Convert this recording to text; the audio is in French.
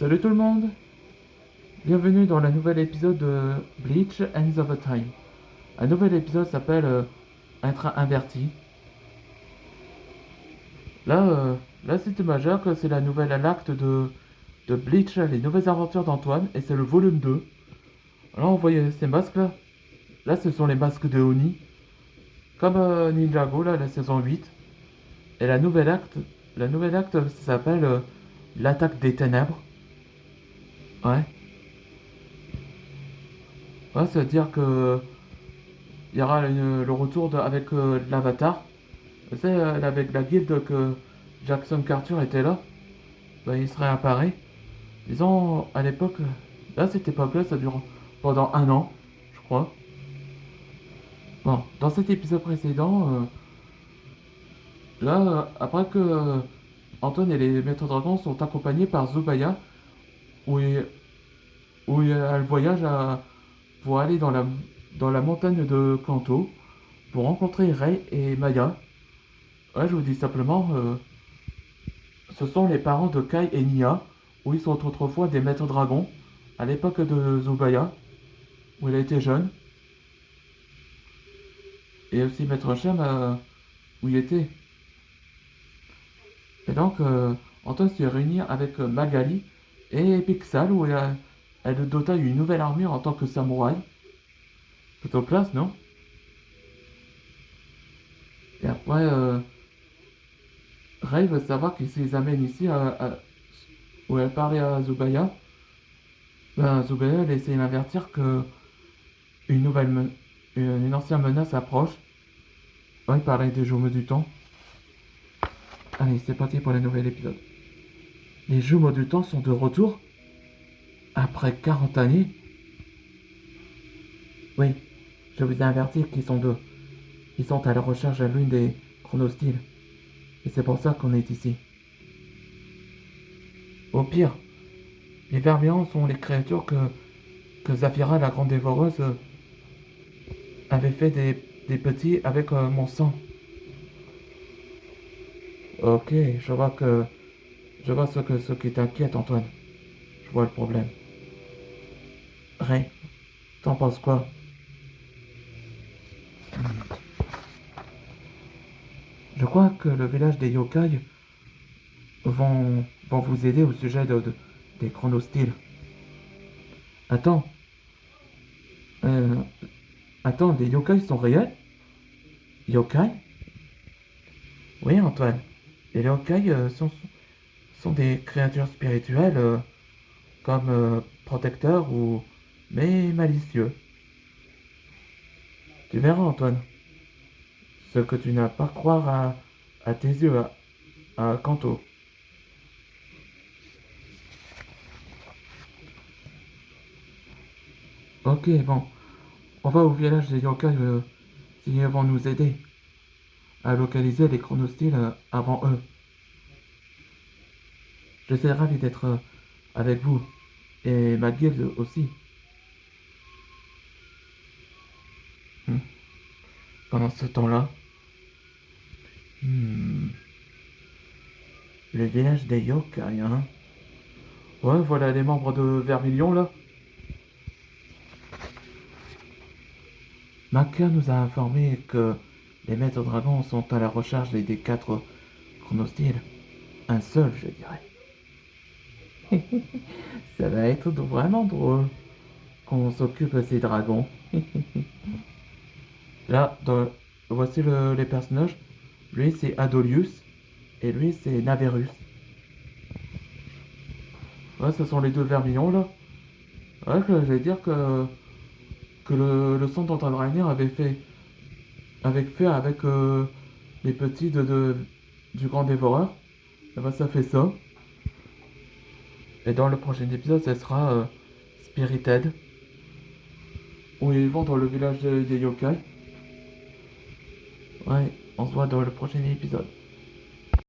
Salut tout le monde, bienvenue dans le nouvel épisode de Bleach Ends of a Time. Un nouvel épisode s'appelle Un train inverti. Là, là c'était majeur que c'est la nouvelle acte de Bleach, les nouvelles aventures d'Antoine, et c'est le volume 2. Là on voyait ces masques là. Là ce sont les masques de Oni, comme Ninjago là, la saison 8. Et la nouvelle acte ça s'appelle L'attaque des ténèbres. Ouais, ouais, ça veut dire que il y aura le retour avec l'Avatar. Tu sais, avec la guilde que Jackson Carter était là, bah, il serait apparu. Disons, à l'époque, là, cette époque-là, ça dure pendant un an, je crois. Bon, dans cet épisode précédent, là, après que Antoine et les Maîtres Dragons sont accompagnés par Zubaya, où elle voyage pour aller dans la montagne de Kanto, pour rencontrer Rei et Maya. Ouais, je vous dis simplement, ce sont les parents de Kai et Nia, où ils sont autrefois des maîtres dragons, à l'époque de Zubaya, où il a été jeune, et aussi maître Shem, où il était. Et donc, Antoine s'est réuni avec Magali et Pixal, où elle le dota d'une nouvelle armure en tant que samouraï. Plutôt classe, non? Et après, Rei veut savoir qu'il se les amène ici, où elle parlait à Zubaya. Ben, Zubaya, elle essaie d'invertir que une nouvelle, une ancienne menace approche. Ouais, il parlait des jumeaux du temps. Allez, c'est parti pour le nouvel épisode. Les jumeaux du temps sont de retour après 40 années. Oui, je vous ai averti qu'ils sont deux. Ils sont à la recherche de l'une des chronostyles. Et c'est pour ça qu'on est ici. Au pire, les Vermians sont les créatures que Zafira, la grande dévoreuse, avait fait des petits avec mon sang. Ok, je vois ce qui t'inquiète, Antoine. Je vois le problème. Ray, t'en penses quoi? Je crois que le village des yokai vont vous aider au sujet des chronostyles. Attends, euh, attends, les yokai sont réels? Yokai? Oui, Antoine. Les yokai sont des créatures spirituelles comme protecteurs ou mais malicieux. Tu verras, Antoine. Ce que tu n'as pas croire à tes yeux, à Kanto. Ok, bon. On va au village des yokai s'ils vont nous aider à localiser les chronostyles avant eux. Je suis ravi d'être avec vous et ma guilde aussi. Hmm. Pendant ce temps-là, hmm, le village des yokai, hein. Ouais, voilà les membres de Vermilion là. Maka nous a informé que les maîtres dragons sont à la recherche des quatre chronostyles. Un seul, je dirais. Ça va être vraiment drôle qu'on s'occupe de ces dragons. Là, voici les personnages. Lui, c'est Adolius. Et lui, c'est Naverus. Ouais, ce sont les deux vermillons, là. Ouais, que j'allais dire que le son d'Antoine Rainier avait fait avec les petits du Grand Dévoreur. Et ben, ça fait ça. Et dans le prochain épisode, ce sera Spirited. Où ils vont dans le village des yokai. Ouais, on se voit dans le prochain épisode.